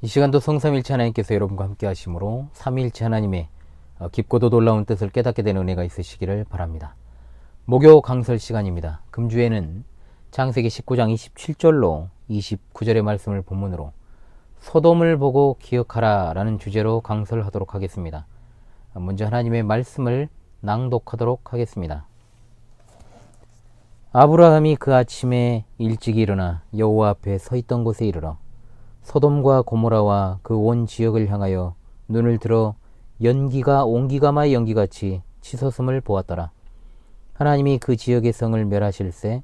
이 시간도 성삼일체 하나님께서 여러분과 함께 하심으로 삼위일체 하나님의 깊고도 놀라운 뜻을 깨닫게 되는 은혜가 있으시기를 바랍니다. 목요 강설 시간입니다. 금주에는 창세기 19장 27절로 29절의 말씀을 본문으로 소돔을 보고 기억하라 라는 주제로 강설하도록 하겠습니다. 먼저 하나님의 말씀을 낭독하도록 하겠습니다. 아브라함이 그 아침에 일찍 일어나 여호와 앞에 서 있던 곳에 이르러 소돔과 고모라와 그 온 지역을 향하여 눈을 들어 연기가 온기가마의 연기같이 치솟음을 보았더라. 하나님이 그 지역의 성을 멸하실새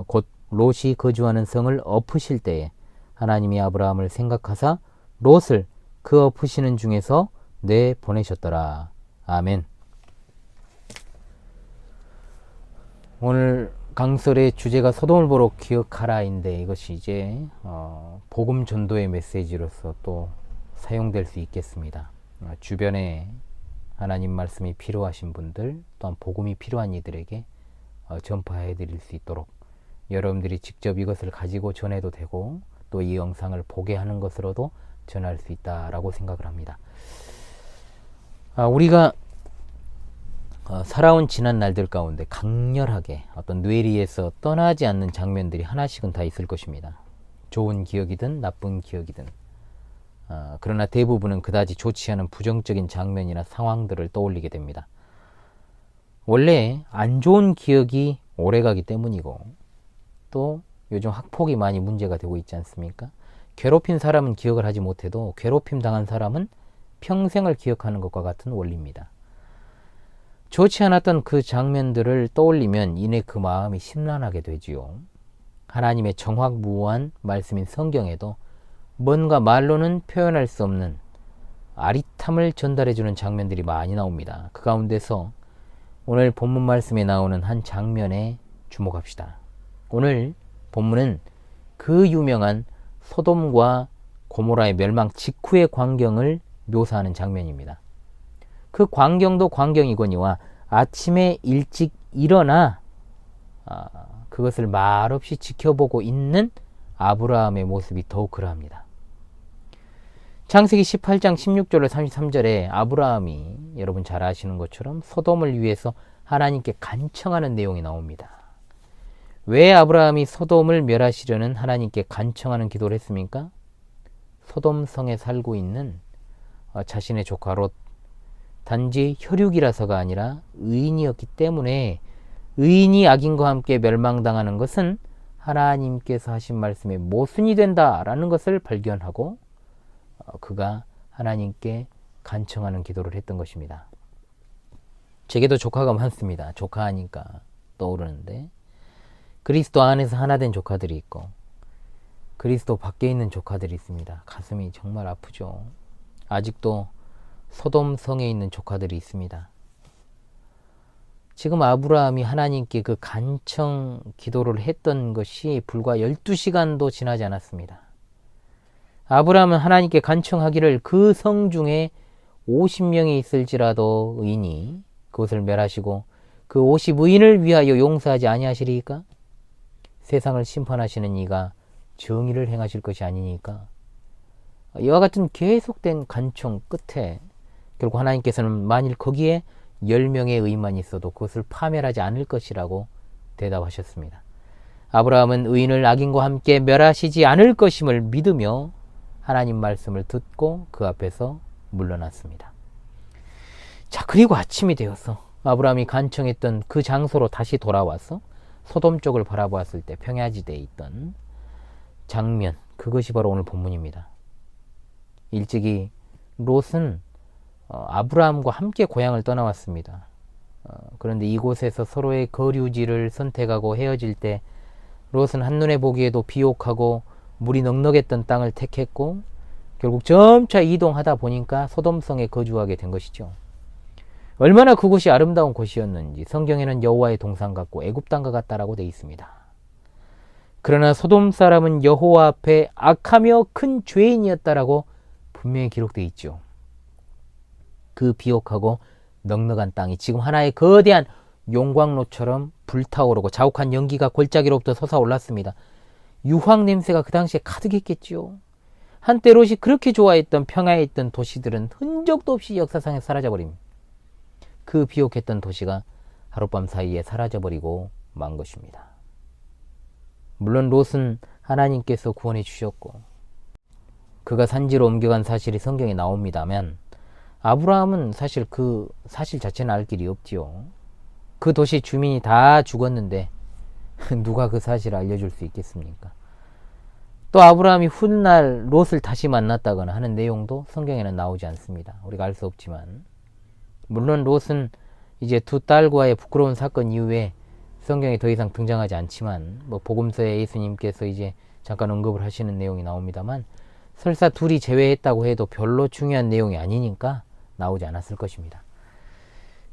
곧 롯이 거주하는 성을 엎으실 때에 하나님이 아브라함을 생각하사 롯을 그 엎으시는 중에서 내보내셨더라. 아멘. 오늘 강설의 주제가 소돔을 보러 기억하라인데 이것이 이제 복음 전도의 메시지로서 또 사용될 수 있겠습니다. 주변에 하나님 말씀이 필요하신 분들 또한 복음이 필요한 이들에게 전파해 드릴 수 있도록 여러분들이 직접 이것을 가지고 전해도 되고 또 이 영상을 보게 하는 것으로도 전할 수 있다라고 생각을 합니다. 우리가 살아온 지난 날들 가운데 강렬하게 어떤 뇌리에서 떠나지 않는 장면들이 하나씩은 다 있을 것입니다. 좋은 기억이든 나쁜 기억이든 그러나 대부분은 그다지 좋지 않은 부정적인 장면이나 상황들을 떠올리게 됩니다. 원래 안 좋은 기억이 오래가기 때문이고 또 요즘 학폭이 많이 문제가 되고 있지 않습니까? 괴롭힌 사람은 기억을 하지 못해도 괴롭힘 당한 사람은 평생을 기억하는 것과 같은 원리입니다. 좋지 않았던 그 장면들을 떠올리면 이내 그 마음이 심란하게 되지요. 하나님의 정확무한 말씀인 성경에도 뭔가 말로는 표현할 수 없는 아릿함을 전달해주는 장면들이 많이 나옵니다. 그 가운데서 오늘 본문 말씀에 나오는 한 장면에 주목합시다. 오늘 본문은 그 유명한 소돔과 고모라의 멸망 직후의 광경을 묘사하는 장면입니다. 그 광경도 광경이거니와 아침에 일찍 일어나 그것을 말없이 지켜보고 있는 아브라함의 모습이 더욱 그러합니다. 창세기 18장 16절로 33절에 아브라함이 여러분 잘 아시는 것처럼 소돔을 위해서 하나님께 간청하는 내용이 나옵니다. 왜 아브라함이 소돔을 멸하시려는 하나님께 간청하는 기도를 했습니까? 소돔 성에 살고 있는 자신의 조카 롯, 단지 혈육이라서가 아니라 의인이었기 때문에 의인이 악인과 함께 멸망당하는 것은 하나님께서 하신 말씀의 모순이 된다라는 것을 발견하고 그가 하나님께 간청하는 기도를 했던 것입니다. 제게도 조카가 많습니다. 조카하니까 떠오르는데 그리스도 안에서 하나 된 조카들이 있고 그리스도 밖에 있는 조카들이 있습니다. 가슴이 정말 아프죠. 아직도 소돔 성에 있는 조카들이 있습니다. 지금 아브라함이 하나님께 그 간청 기도를 했던 것이 불과 12시간도 지나지 않았습니다. 아브라함은 하나님께 간청하기를 그 성 중에 50명이 있을지라도 의인이 그것을 멸하시고 그 50의인을 위하여 용서하지 아니하시리이까? 세상을 심판하시는 이가 정의를 행하실 것이 아니니까? 이와 같은 계속된 간청 끝에 결국 하나님께서는 만일 거기에 10명의 의인만 있어도 그것을 파멸하지 않을 것이라고 대답하셨습니다. 아브라함은 의인을 악인과 함께 멸하시지 않을 것임을 믿으며 하나님 말씀을 듣고 그 앞에서 물러났습니다. 자, 그리고 아침이 되어서 아브라함이 간청했던 그 장소로 다시 돌아와서 소돔 쪽을 바라보았을 때 평야지대에 있던 장면, 그것이 바로 오늘 본문입니다. 일찍이 롯은 아브라함과 함께 고향을 떠나왔습니다. 그런데 이곳에서 서로의 거류지를 선택하고 헤어질 때 롯은 한눈에 보기에도 비옥하고 물이 넉넉했던 땅을 택했고 결국 점차 이동하다 보니까 소돔성에 거주하게 된 것이죠. 얼마나 그곳이 아름다운 곳이었는지 성경에는 여호와의 동산 같고 애굽 땅과 같다라고 되어 있습니다. 그러나 소돔 사람은 여호와 앞에 악하며 큰 죄인이었다라고 분명히 기록되어 있죠. 그 비옥하고 넉넉한 땅이 지금 하나의 거대한 용광로처럼 불타오르고 자욱한 연기가 골짜기로부터 솟아올랐습니다. 유황 냄새가 그 당시에 가득했겠지요. 한때 롯이 그렇게 좋아했던 평야에 있던 도시들은 흔적도 없이 역사상에 사라져버립니다. 그 비옥했던 도시가 하룻밤 사이에 사라져버리고 만 것입니다. 물론 롯은 하나님께서 구원해 주셨고 그가 산지로 옮겨간 사실이 성경에 나옵니다만 아브라함은 사실 그 사실 자체는 알 길이 없지요. 그 도시 주민이 다 죽었는데 누가 그 사실을 알려줄 수 있겠습니까? 또 아브라함이 훗날 롯을 다시 만났다거나 하는 내용도 성경에는 나오지 않습니다. 우리가 알 수 없지만 물론 롯은 이제 두 딸과의 부끄러운 사건 이후에 성경에 더 이상 등장하지 않지만 뭐 복음서에 예수님께서 이제 잠깐 언급을 하시는 내용이 나옵니다만 설사 둘이 제외했다고 해도 별로 중요한 내용이 아니니까 나오지 않았을 것입니다.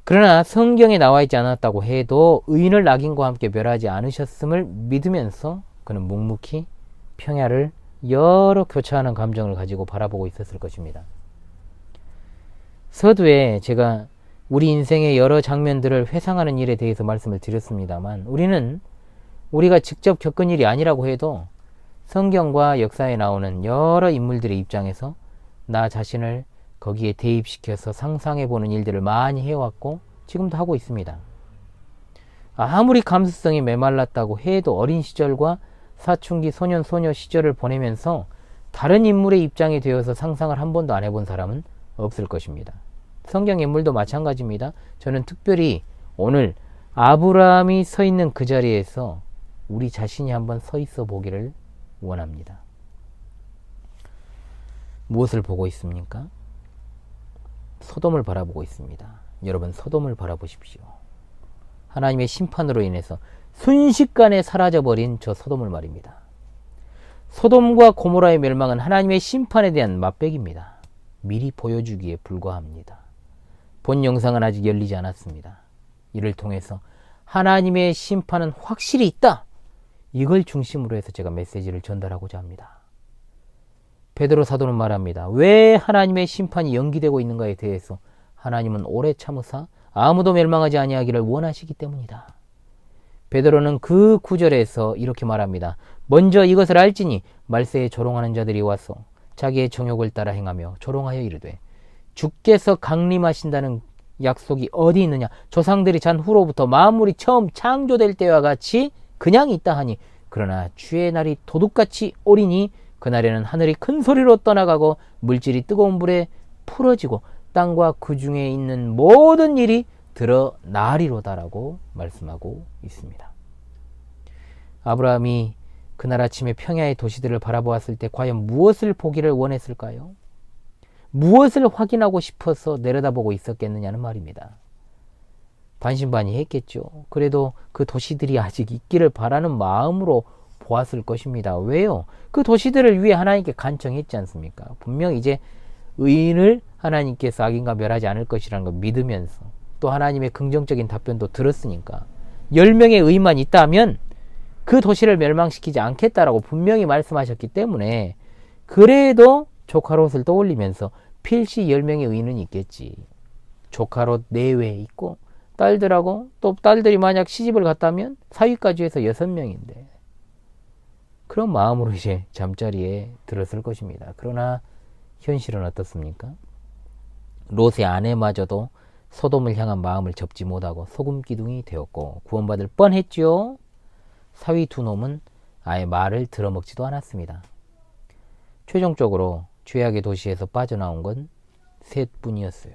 그러나 성경에 나와 있지 않았다고 해도 의인을 악인과 함께 멸하지 않으셨음을 믿으면서 그는 묵묵히 평야를 여러 교차하는 감정을 가지고 바라보고 있었을 것입니다. 서두에 제가 우리 인생의 여러 장면들을 회상하는 일에 대해서 말씀을 드렸습니다만 우리가 직접 겪은 일이 아니라고 해도 성경과 역사에 나오는 여러 인물들의 입장에서 나 자신을 거기에 대입시켜서 상상해보는 일들을 많이 해왔고 지금도 하고 있습니다. 아무리 감수성이 메말랐다고 해도 어린 시절과 사춘기 소년 소녀 시절을 보내면서 다른 인물의 입장이 되어서 상상을 한 번도 안 해본 사람은 없을 것입니다. 성경 인물도 마찬가지입니다. 저는 특별히 오늘 아브라함이 서 있는 그 자리에서 우리 자신이 한번 서 있어 보기를 원합니다. 무엇을 보고 있습니까? 소돔을 바라보고 있습니다. 여러분 소돔을 바라보십시오. 하나님의 심판으로 인해서 순식간에 사라져버린 저 소돔을 말입니다. 소돔과 고모라의 멸망은 하나님의 심판에 대한 맛배기입니다. 미리 보여주기에 불과합니다. 본 영상은 아직 열리지 않았습니다. 이를 통해서 하나님의 심판은 확실히 있다. 이걸 중심으로 해서 제가 메시지를 전달하고자 합니다. 베드로 사도는 말합니다. 왜 하나님의 심판이 연기되고 있는가에 대해서 하나님은 오래 참으사 아무도 멸망하지 아니하기를 원하시기 때문이다. 베드로는 그 구절에서 이렇게 말합니다. 먼저 이것을 알지니 말세에 조롱하는 자들이 와서 자기의 정욕을 따라 행하며 조롱하여 이르되 주께서 강림하신다는 약속이 어디 있느냐? 조상들이 잔 후로부터 만물이 처음 창조될 때와 같이 그냥 있다 하니 그러나 주의 날이 도둑같이 오리니 그날에는 하늘이 큰 소리로 떠나가고 물질이 뜨거운 불에 풀어지고 땅과 그 중에 있는 모든 일이 드러나리로다라고 말씀하고 있습니다. 아브라함이 그날 아침에 평야의 도시들을 바라보았을 때 과연 무엇을 보기를 원했을까요? 무엇을 확인하고 싶어서 내려다보고 있었겠느냐는 말입니다. 반신반의했겠죠. 그래도 그 도시들이 아직 있기를 바라는 마음으로 보았을 것입니다. 왜요? 그 도시들을 위해 하나님께 간청했지 않습니까? 분명 이제 의인을 하나님께서 악인과 멸하지 않을 것이라는 걸 믿으면서 또 하나님의 긍정적인 답변도 들었으니까 10명의 의인만 있다면 그 도시를 멸망시키지 않겠다라고 분명히 말씀하셨기 때문에 그래도 조카 롯을 떠올리면서 필시 10명의 의인은 있겠지. 조카 롯 내외에 있고 딸들하고 또 딸들이 만약 시집을 갔다면 사위까지 해서 6명인데 그런 마음으로 이제 잠자리에 들었을 것입니다. 그러나 현실은 어떻습니까? 롯의 아내마저도 소돔을 향한 마음을 접지 못하고 소금기둥이 되었고 구원받을 뻔했죠. 사위 두 놈은 아예 말을 들어먹지도 않았습니다. 최종적으로 죄악의 도시에서 빠져나온 건 셋뿐이었어요.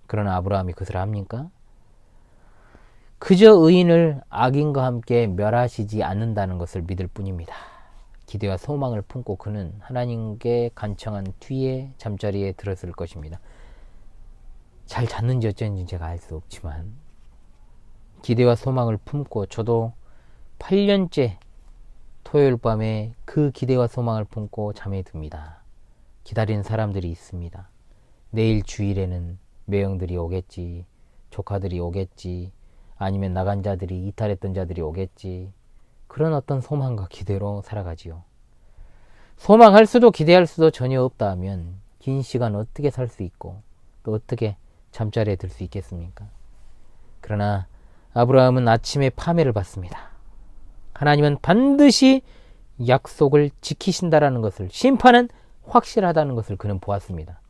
그러나 아브라함이 그것을 합니까? 그저 의인을 악인과 함께 멸하시지 않는다는 것을 믿을 뿐입니다. 기대와 소망을 품고 그는 하나님께 간청한 뒤에 잠자리에 들었을 것입니다. 잘 잤는지 어쩐지 제가 알 수 없지만 기대와 소망을 품고 저도 8년째 토요일 밤에 그 기대와 소망을 품고 잠에 듭니다. 기다리는 사람들이 있습니다. 내일 주일에는 매형들이 오겠지, 조카들이 오겠지, 아니면 나간 자들이, 이탈했던 자들이 오겠지. 그런 어떤 소망과 기대로 살아가지요. 소망할 수도 기대할 수도 전혀 없다 하면 긴 시간 어떻게 살 수 있고 또 어떻게 잠자리에 들 수 있겠습니까? 그러나 아브라함은 아침에 파멸을 받습니다. 하나님은 반드시 약속을 지키신다라는 것을, 심판은 확실하다는 것을 그는 보았습니다.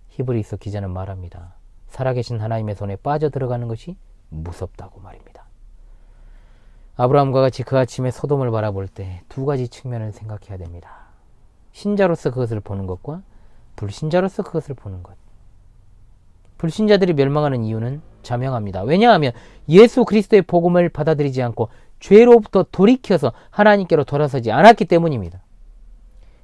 히브리서 기자는 말합니다. 살아계신 하나님의 손에 빠져들어가는 것이 무섭다고 말입니다. 아브라함과 같이 그 아침에 소돔을 바라볼 때 두 가지 측면을 생각해야 됩니다. 신자로서 그것을 보는 것과 불신자로서 그것을 보는 것. 불신자들이 멸망하는 이유는 자명합니다. 왜냐하면 예수 그리스도의 복음을 받아들이지 않고 죄로부터 돌이켜서 하나님께로 돌아서지 않았기 때문입니다.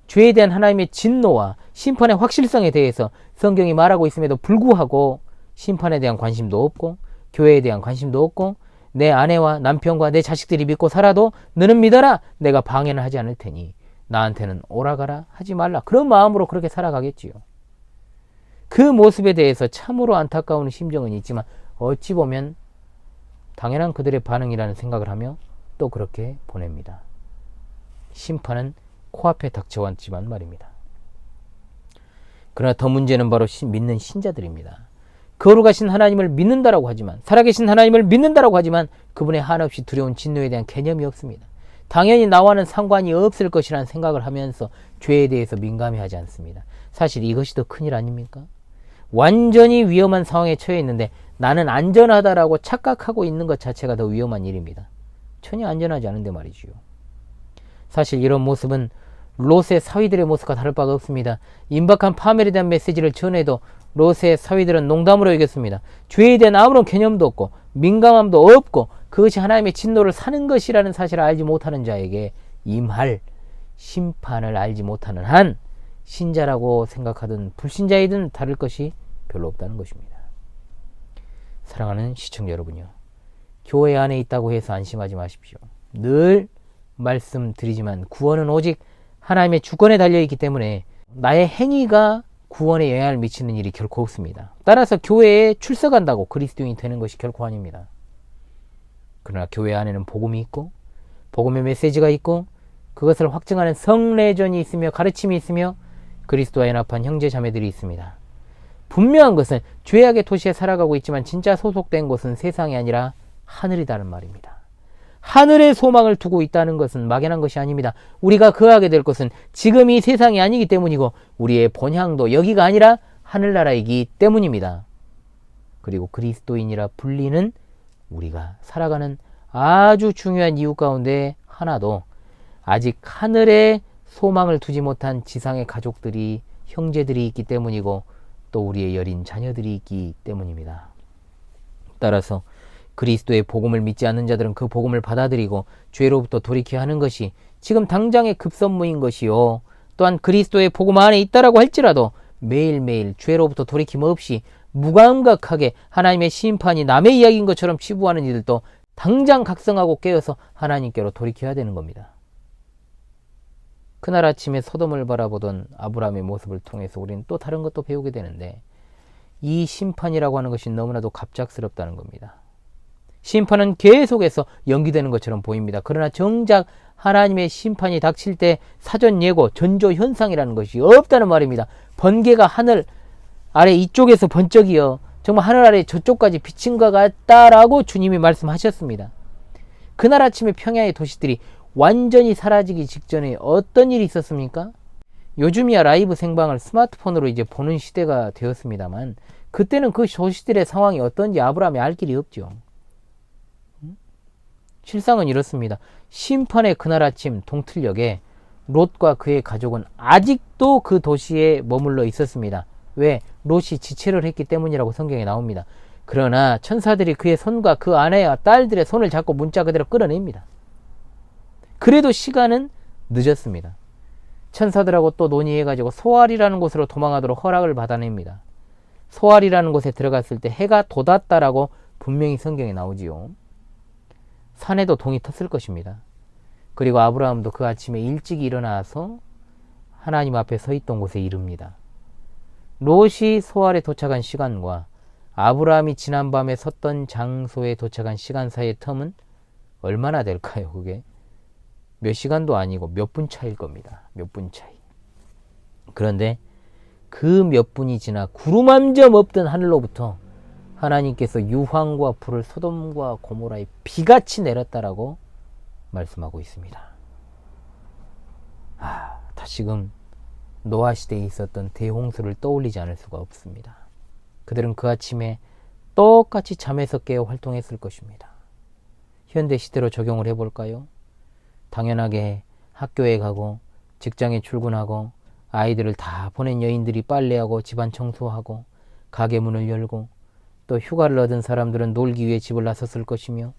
죄에 대한 하나님의 진노와 심판의 확실성에 대해서 성경이 말하고 있음에도 불구하고 심판에 대한 관심도 없고 교회에 대한 관심도 없고 내 아내와 남편과 내 자식들이 믿고 살아도 너는 믿어라. 내가 방해는 하지 않을 테니 나한테는 오라가라 하지 말라. 그런 마음으로 그렇게 살아가겠지요. 그 모습에 대해서 참으로 안타까운 심정은 있지만 어찌 보면 당연한 그들의 반응이라는 생각을 하며 또 그렇게 보냅니다. 심판은 코앞에 닥쳐왔지만 말입니다. 그러나 더 문제는 바로 믿는 신자들입니다. 거룩하신 하나님을 믿는다라고 하지만, 살아계신 하나님을 믿는다라고 하지만 그분의 한없이 두려운 진노에 대한 개념이 없습니다. 당연히 나와는 상관이 없을 것이라는 생각을 하면서 죄에 대해서 민감해하지 않습니다. 사실 이것이 더 큰일 아닙니까? 완전히 위험한 상황에 처해 있는데 나는 안전하다라고 착각하고 있는 것 자체가 더 위험한 일입니다. 전혀 안전하지 않은데 말이지요. 사실 이런 모습은 롯의 사위들의 모습과 다를 바가 없습니다. 임박한 파멸에 대한 메시지를 전해도 롯의 사위들은 농담으로 여겼습니다. 죄에 대한 아무런 개념도 없고 민감함도 없고 그것이 하나님의 진노를 사는 것이라는 사실을 알지 못하는 자에게 임할 심판을 알지 못하는 한 신자라고 생각하든 불신자이든 다를 것이 별로 없다는 것입니다. 사랑하는 시청자 여러분요, 교회 안에 있다고 해서 안심하지 마십시오. 늘 말씀드리지만 구원은 오직 하나님의 주권에 달려있기 때문에 나의 행위가 구원에 영향을 미치는 일이 결코 없습니다. 따라서 교회에 출석한다고 그리스도인이 되는 것이 결코 아닙니다. 그러나 교회 안에는 복음이 있고 복음의 메시지가 있고 그것을 확증하는 성례전이 있으며 가르침이 있으며 그리스도와 연합한 형제 자매들이 있습니다. 분명한 것은 죄악의 도시에 살아가고 있지만 진짜 소속된 곳은 세상이 아니라 하늘이다는 말입니다. 하늘의 소망을 두고 있다는 것은 막연한 것이 아닙니다. 우리가 거하게 될 것은 지금 이 세상이 아니기 때문이고 우리의 본향도 여기가 아니라 하늘나라이기 때문입니다. 그리고 그리스도인이라 불리는 우리가 살아가는 아주 중요한 이유 가운데 하나도 아직 하늘에 소망을 두지 못한 지상의 가족들이, 형제들이 있기 때문이고 또 우리의 여린 자녀들이 있기 때문입니다. 따라서 그리스도의 복음을 믿지 않는 자들은 그 복음을 받아들이고 죄로부터 돌이켜야 하는 것이 지금 당장의 급선무인 것이요, 또한 그리스도의 복음 안에 있다라고 할지라도 매일매일 죄로부터 돌이킴 없이 무감각하게 하나님의 심판이 남의 이야기인 것처럼 치부하는 이들도 당장 각성하고 깨어서 하나님께로 돌이켜야 되는 겁니다. 그날 아침에 소돔을 바라보던 아브라함의 모습을 통해서 우리는 또 다른 것도 배우게 되는데 이 심판이라고 하는 것이 너무나도 갑작스럽다는 겁니다. 심판은 계속해서 연기되는 것처럼 보입니다. 그러나 정작 하나님의 심판이 닥칠 때 사전 예고, 전조 현상이라는 것이 없다는 말입니다. 번개가 하늘 아래 이쪽에서 번쩍이어 정말 하늘 아래 저쪽까지 비친 것 같다라고 주님이 말씀하셨습니다. 그날 아침에 평야의 도시들이 완전히 사라지기 직전에 어떤 일이 있었습니까? 요즘이야 라이브 생방을 스마트폰으로 이제 보는 시대가 되었습니다만 그때는 그 도시들의 상황이 어떤지 아브라함이 알 길이 없죠. 실상은 이렇습니다. 심판의 그날 아침 동틀녘에 롯과 그의 가족은 아직도 그 도시에 머물러 있었습니다. 왜? 롯이 지체를 했기 때문이라고 성경에 나옵니다. 그러나 천사들이 그의 손과 그 아내와 딸들의 손을 잡고 문자 그대로 끌어냅니다. 그래도 시간은 늦었습니다. 천사들하고 또 논의해가지고 소알이라는 곳으로 도망하도록 허락을 받아냅니다. 소알이라는 곳에 들어갔을 때 해가 돋았다라고 분명히 성경에 나오지요. 산에도 동이 텄을 것입니다. 그리고 아브라함도 그 아침에 일찍 일어나서 하나님 앞에 서 있던 곳에 이릅니다. 롯이 소알에 도착한 시간과 아브라함이 지난밤에 섰던 장소에 도착한 시간 사이의 텀은 얼마나 될까요? 그게 몇 시간도 아니고 몇 분 차이일 겁니다. 몇 분 차이. 그런데 그 몇 분이 지나 구름 한 점 없던 하늘로부터 하나님께서 유황과 불을 소돔과 고모라에 비같이 내렸다라고 말씀하고 있습니다. 다시금 노아 시대에 있었던 대홍수를 떠올리지 않을 수가 없습니다. 그들은 그 아침에 똑같이 잠에서 깨어 활동했을 것입니다. 현대 시대로 적용을 해볼까요? 당연하게 학교에 가고 직장에 출근하고 아이들을 다 보낸 여인들이 빨래하고 집안 청소하고 가게 문을 열고 또 휴가를 얻은 사람들은 놀기 위해 집을 나섰을 것이며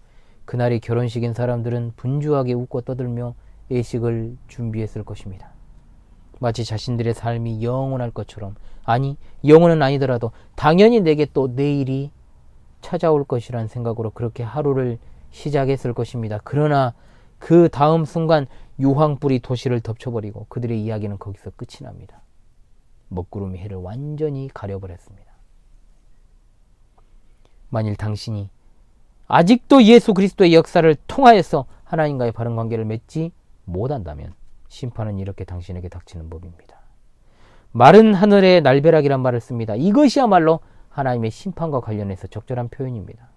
그날이 결혼식인 사람들은 분주하게 웃고 떠들며 예식을 준비했을 것입니다. 마치 자신들의 삶이 영원할 것처럼, 아니 영원은 아니더라도 당연히 내게 또 내일이 찾아올 것이란 생각으로 그렇게 하루를 시작했을 것입니다. 그러나 그 다음 순간 유황불이 도시를 덮쳐버리고 그들의 이야기는 거기서 끝이 납니다. 먹구름이 해를 완전히 가려버렸습니다. 만일 당신이 아직도 예수 그리스도의 역사를 통하여서 하나님과의 바른 관계를 맺지 못한다면 심판은 이렇게 당신에게 닥치는 법입니다. 마른 하늘의 날벼락이란 말을 씁니다. 이것이야말로 하나님의 심판과 관련해서 적절한 표현입니다.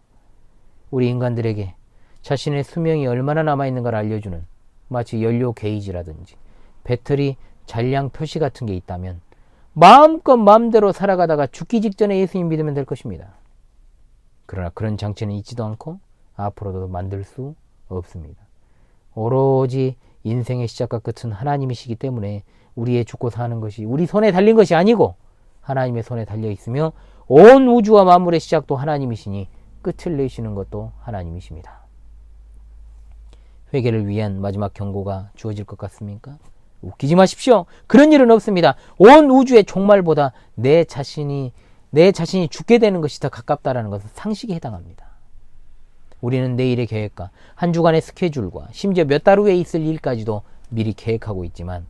우리 인간들에게 자신의 수명이 얼마나 남아있는가를 알려주는 마치 연료 게이지라든지 배터리 잔량 표시 같은 게 있다면 마음껏 마음대로 살아가다가 죽기 직전에 예수님 믿으면 될 것입니다. 그러나 그런 장치는 있지도 않고 앞으로도 만들 수 없습니다. 오로지 인생의 시작과 끝은 하나님이시기 때문에 우리의 죽고 사는 것이 우리 손에 달린 것이 아니고 하나님의 손에 달려 있으며 온 우주와 만물의 시작도 하나님이시니 끝을 내시는 것도 하나님이십니다. 회개를 위한 마지막 경고가 주어질 것 같습니까? 웃기지 마십시오. 그런 일은 없습니다. 온 우주의 종말보다 내 자신이 죽게 되는 것이 더 가깝다는 것은 상식에 해당합니다. 우리는 내일의 계획과 한 주간의 스케줄과 심지어 몇 달 후에 있을 일까지도 미리 계획하고 있지만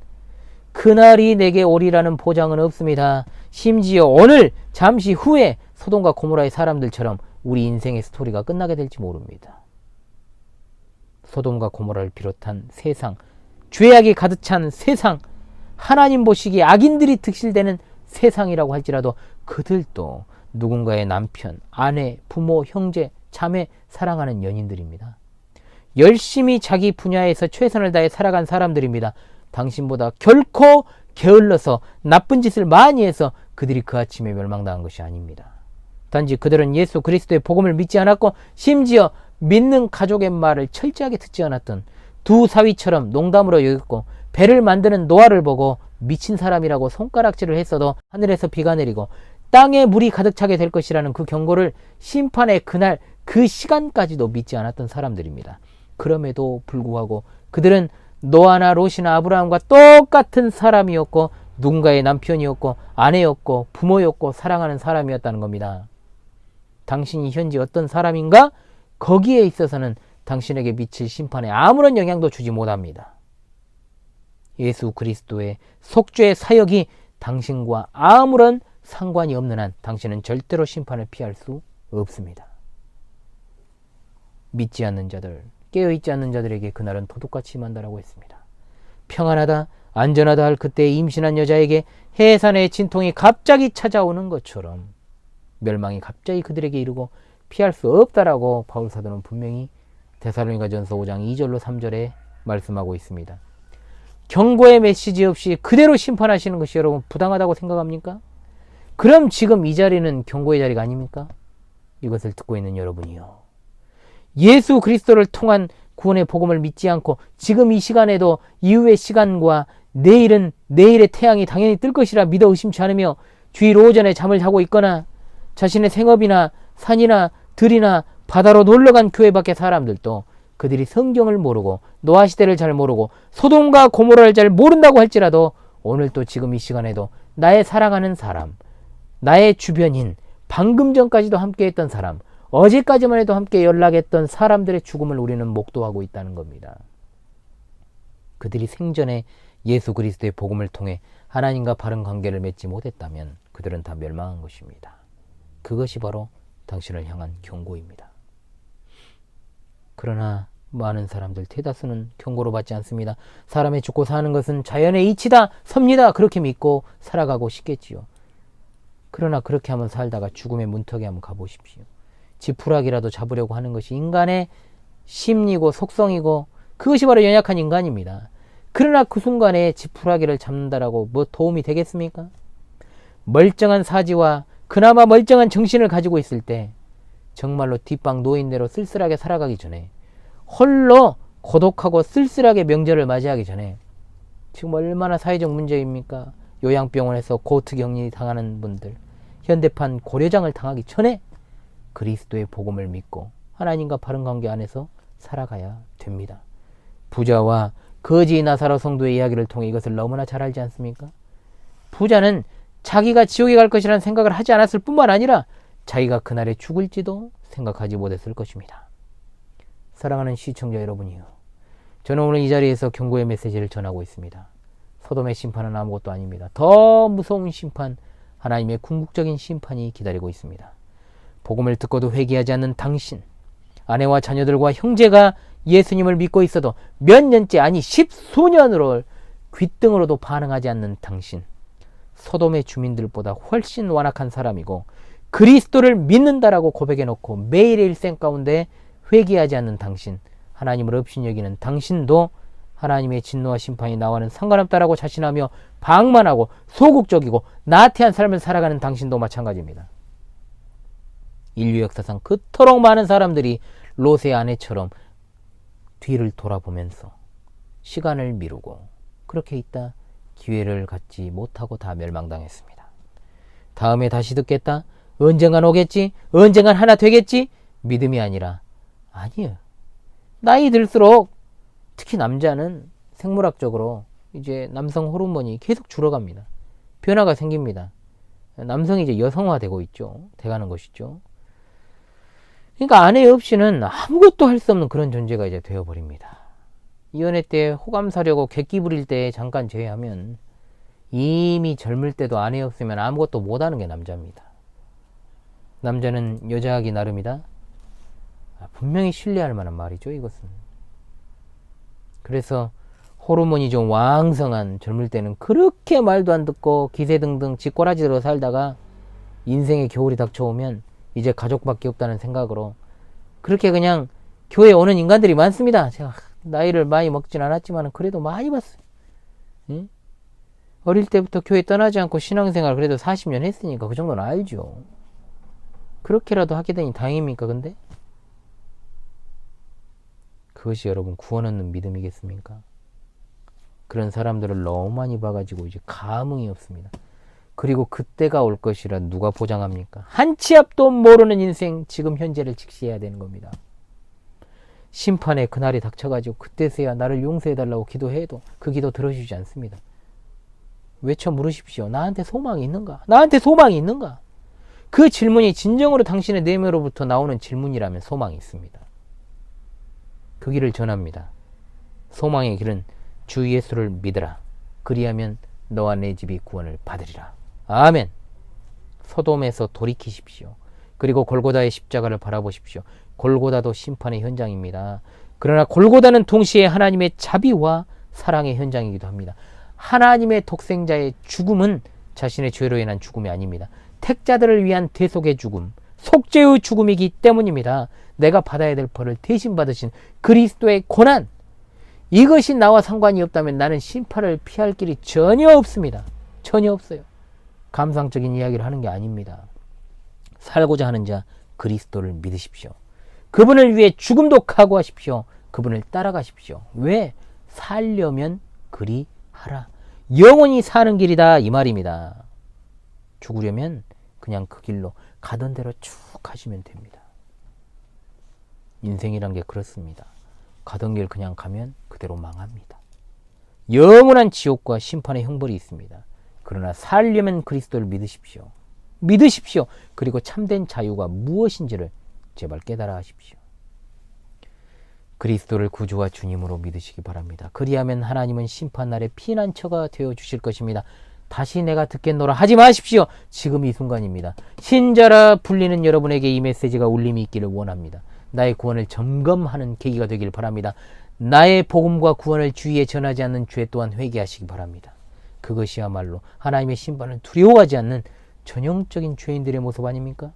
그날이 내게 오리라는 보장은 없습니다. 심지어 오늘 잠시 후에 소돔과 고모라의 사람들처럼 우리 인생의 스토리가 끝나게 될지 모릅니다. 소돔과 고모라를 비롯한 세상, 죄악이 가득 찬 세상, 하나님 보시기에 악인들이 득실되는 세상이라고 할지라도 그들도 누군가의 남편, 아내, 부모, 형제, 자매, 사랑하는 연인들입니다. 열심히 자기 분야에서 최선을 다해 살아간 사람들입니다. 당신보다 결코 게을러서 나쁜 짓을 많이 해서 그들이 그 아침에 멸망당한 것이 아닙니다. 단지 그들은 예수 그리스도의 복음을 믿지 않았고 심지어 믿는 가족의 말을 철저하게 듣지 않았던 두 사위처럼 농담으로 여겼고 배를 만드는 노아를 보고 미친 사람이라고 손가락질을 했어도 하늘에서 비가 내리고 땅에 물이 가득 차게 될 것이라는 그 경고를 심판의 그날 그 시간까지도 믿지 않았던 사람들입니다. 그럼에도 불구하고 그들은 노아나 롯이나 아브라함과 똑같은 사람이었고 누군가의 남편이었고 아내였고 부모였고 사랑하는 사람이었다는 겁니다. 당신이 현재 어떤 사람인가? 거기에 있어서는 당신에게 미칠 심판에 아무런 영향도 주지 못합니다. 예수 그리스도의 속죄의 사역이 당신과 아무런 상관이 없는 한 당신은 절대로 심판을 피할 수 없습니다. 믿지 않는 자들, 깨어있지 않는 자들에게 그날은 도둑같이 임한다라고 했습니다. 평안하다, 안전하다 할 그때 임신한 여자에게 해산의 진통이 갑자기 찾아오는 것처럼 멸망이 갑자기 그들에게 이르고 피할 수 없다라고 바울 사도는 분명히 데살로니가전서 5장 2절로 3절에 말씀하고 있습니다. 경고의 메시지 없이 그대로 심판하시는 것이 여러분 부당하다고 생각합니까? 그럼 지금 이 자리는 경고의 자리가 아닙니까? 이것을 듣고 있는 여러분이요. 예수 그리스도를 통한 구원의 복음을 믿지 않고 지금 이 시간에도 이후의 시간과 내일은 내일의 태양이 당연히 뜰 것이라 믿어 의심치 않으며 주일 오전에 잠을 자고 있거나 자신의 생업이나 산이나 들이나 바다로 놀러간 교회 밖의 사람들도 그들이 성경을 모르고 노아 시대를 잘 모르고 소돔과 고모라를 잘 모른다고 할지라도 오늘 또 지금 이 시간에도 나의 사랑하는 사람, 나의 주변인, 방금 전까지도 함께했던 사람, 어제까지만 해도 함께 연락했던 사람들의 죽음을 우리는 목도하고 있다는 겁니다. 그들이 생전에 예수 그리스도의 복음을 통해 하나님과 바른 관계를 맺지 못했다면 그들은 다 멸망한 것입니다. 그것이 바로 당신을 향한 경고입니다. 그러나 많은 사람들 대다수는 경고로 받지 않습니다. 사람의 죽고 사는 것은 자연의 이치다, 섭니다. 그렇게 믿고 살아가고 싶겠지요. 그러나 그렇게 한번 살다가 죽음의 문턱에 한번 가보십시오. 지푸라기라도 잡으려고 하는 것이 인간의 심리고 속성이고 그것이 바로 연약한 인간입니다. 그러나 그 순간에 지푸라기를 잡는다라고 뭐 도움이 되겠습니까? 멀쩡한 사지와 그나마 멀쩡한 정신을 가지고 있을 때 정말로 뒷방 노인대로 쓸쓸하게 살아가기 전에, 홀로 고독하고 쓸쓸하게 명절을 맞이하기 전에, 지금 얼마나 사회적 문제입니까? 요양병원에서 고트 격리 당하는 분들, 현대판 고려장을 당하기 전에 그리스도의 복음을 믿고 하나님과 바른 관계 안에서 살아가야 됩니다. 부자와 거지 나사로 성도의 이야기를 통해 이것을 너무나 잘 알지 않습니까? 부자는 자기가 지옥에 갈 것이라는 생각을 하지 않았을 뿐만 아니라 자기가 그날에 죽을지도 생각하지 못했을 것입니다. 사랑하는 시청자 여러분이요, 저는 오늘 이 자리에서 경고의 메시지를 전하고 있습니다. 소돔의 심판은 아무것도 아닙니다. 더 무서운 심판, 하나님의 궁극적인 심판이 기다리고 있습니다. 복음을 듣고도 회개하지 않는 당신, 아내와 자녀들과 형제가 예수님을 믿고 있어도 몇 년째, 아니 10수년으로 귓등으로도 반응하지 않는 당신, 소돔의 주민들보다 훨씬 완악한 사람이고 그리스도를 믿는다라고 고백해놓고 매일의 일생 가운데 회개하지 않는 당신, 하나님을 업신여기는 당신도 하나님의 진노와 심판이 나와는 상관없다라고 자신하며 방만하고 소극적이고 나태한 삶을 살아가는 당신도 마찬가지입니다. 인류 역사상 그토록 많은 사람들이 롯의 아내처럼 뒤를 돌아보면서 시간을 미루고 그렇게 있다 기회를 갖지 못하고 다 멸망당했습니다. 다음에 다시 듣겠다, 언젠간 오겠지, 언젠간 하나 되겠지, 믿음이 아니라, 아니에요. 나이 들수록 특히 남자는 생물학적으로 이제 남성 호르몬이 계속 줄어갑니다. 변화가 생깁니다. 남성이 이제 여성화되고 있죠. 돼가는 것이죠. 그러니까 아내 없이는 아무것도 할 수 없는 그런 존재가 이제 되어버립니다. 연애 때 호감 사려고 객기 부릴 때 잠깐 제외하면 이미 젊을 때도 아내 없으면 아무것도 못하는 게 남자입니다. 남자는 여자하기 나름이다. 분명히 신뢰할 만한 말이죠, 이것은. 그래서 호르몬이 좀 왕성한 젊을 때는 그렇게 말도 안 듣고 기세등등 쥐꼬라지로 살다가 인생의 겨울이 닥쳐오면 이제 가족밖에 없다는 생각으로 그렇게 그냥 교회에 오는 인간들이 많습니다. 제가 나이를 많이 먹진 않았지만 그래도 많이 봤어요. 응? 어릴 때부터 교회 떠나지 않고 신앙생활 그래도 40년 했으니까 그 정도는 알죠. 그렇게라도 하게 되니 다행입니까 근데? 그것이 여러분 구원 얻는 믿음이겠습니까? 그런 사람들을 너무 많이 봐가지고 이제 감흥이 없습니다. 그리고 그때가 올 것이라 누가 보장합니까? 한 치 앞도 모르는 인생, 지금 현재를 직시해야 되는 겁니다. 심판의 그날이 닥쳐가지고 그때서야 나를 용서해달라고 기도해도 그 기도 들어주지 않습니다. 외쳐 물으십시오. 나한테 소망이 있는가? 나한테 소망이 있는가? 그 질문이 진정으로 당신의 내면으로부터 나오는 질문이라면 소망이 있습니다. 그 길을 전합니다. 소망의 길은 주 예수를 믿으라. 그리하면 너와 내 집이 구원을 받으리라. 아멘. 소돔에서 돌이키십시오. 그리고 골고다의 십자가를 바라보십시오. 골고다도 심판의 현장입니다. 그러나 골고다는 동시에 하나님의 자비와 사랑의 현장이기도 합니다. 하나님의 독생자의 죽음은 자신의 죄로 인한 죽음이 아닙니다. 택자들을 위한 대속의 죽음, 속죄의 죽음이기 때문입니다. 내가 받아야 될 벌을 대신 받으신 그리스도의 고난, 이것이 나와 상관이 없다면 나는 심판을 피할 길이 전혀 없습니다. 전혀 없어요. 감상적인 이야기를 하는 게 아닙니다. 살고자 하는 자 그리스도를 믿으십시오. 그분을 위해 죽음도 각오하십시오. 그분을 따라가십시오. 왜? 살려면 그리 하라. 영원히 사는 길이다 이 말입니다. 죽으려면 그냥 그 길로 가던 대로 쭉 가시면 됩니다. 인생이란 게 그렇습니다. 가던 길 그냥 가면 그대로 망합니다. 영원한 지옥과 심판의 형벌이 있습니다. 그러나 살려면 그리스도를 믿으십시오. 믿으십시오. 그리고 참된 자유가 무엇인지를 제발 깨달아 하십시오. 그리스도를 구주와 주님으로 믿으시기 바랍니다. 그리하면 하나님은 심판날에 피난처가 되어주실 것입니다. 다시 내가 듣겠노라 하지 마십시오. 지금 이 순간입니다. 신자라 불리는 여러분에게 이 메시지가 울림이 있기를 원합니다. 나의 구원을 점검하는 계기가 되길 바랍니다. 나의 복음과 구원을 주위에 전하지 않는 죄 또한 회개하시기 바랍니다. 그것이야말로 하나님의 심판을 두려워하지 않는 전형적인 죄인들의 모습 아닙니까?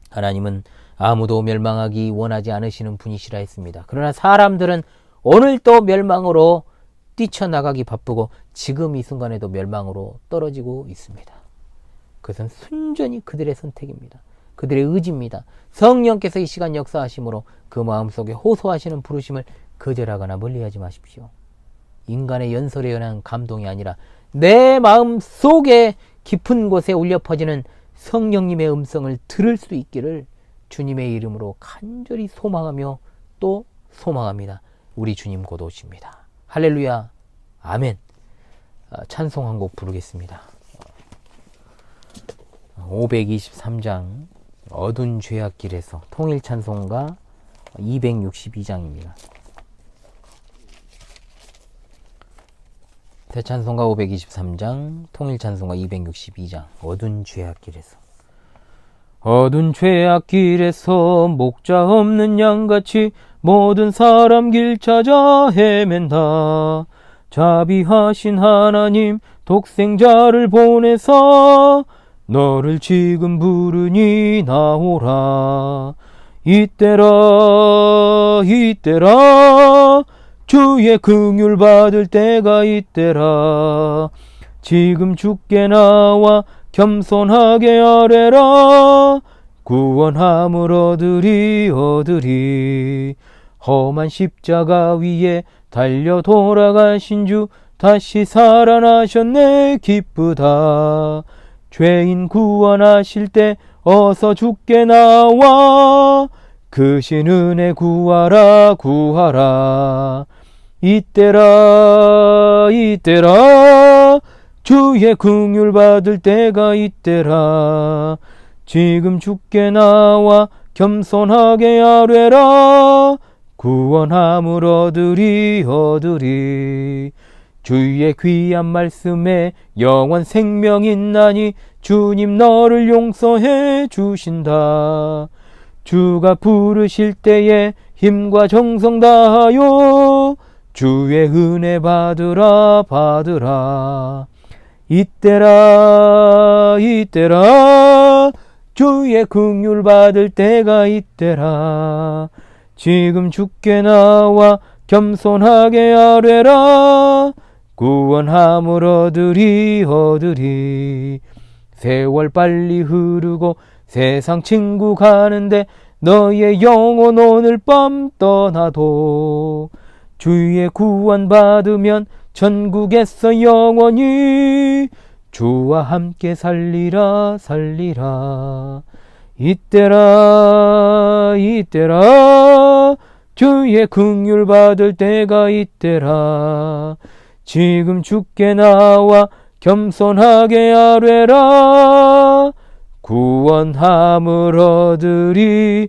하나님은 아무도 멸망하기 원하지 않으시는 분이시라 했습니다. 그러나 사람들은 오늘도 멸망으로 뛰쳐나가기 바쁘고 지금 이 순간에도 멸망으로 떨어지고 있습니다. 그것은 순전히 그들의 선택입니다. 그들의 의지입니다. 성령께서 이 시간 역사하심으로 그 마음속에 호소하시는 부르심을 거절하거나 멀리하지 마십시오. 인간의 연설에 의한 감동이 아니라 내 마음 속에 깊은 곳에 울려 퍼지는 성령님의 음성을 들을 수 있기를 주님의 이름으로 간절히 소망하며 또 소망합니다. 우리 주님 곧 오십니다. 할렐루야, 아멘. 찬송 한 곡 부르겠습니다. 523장 어두운 죄악길에서 통일찬송가 262장입니다. 대찬송가 523장, 통일찬송가 262장, 어두운 죄악길에서. 어두운 죄악길에서 목자 없는 양같이 모든 사람 길 찾아 헤맨다. 자비하신 하나님 독생자를 보내사 너를 지금 부르니 나오라. 이때라 이때라 주의 긍휼 받을 때가 이때라. 지금 주께 나와 겸손하게 아뢰라. 구원함을 얻으리. 험한 십자가 위에 달려 돌아가신 주 다시 살아나셨네 기쁘다. 죄인 구원하실 때 어서 주께 나와 크신 은혜 구하라. 이때라 주의 긍휼 받을 때가 이때라. 지금 주께 나와 겸손하게 아뢰라. 구원함을 얻으리. 주의 귀한 말씀에 영원 생명 있나니 주님 너를 용서해 주신다. 주가 부르실 때에 힘과 정성 다하여 주의 은혜 받으라. 이때라 주의 긍휼 받을 때가 이때라. 지금 주께 나와 겸손하게 아뢰라. 구원함을 얻으리. 세월 빨리 흐르고 세상 친구 가는데 너의 영혼 오늘 밤 떠나도 주의 구원 받으면 천국에서 영원히 주와 함께 살리라. 이때라 주의 긍휼 받을 때가 이때라. 지금 주께 나와 겸손하게 아뢰라. 구원함을 얻으리.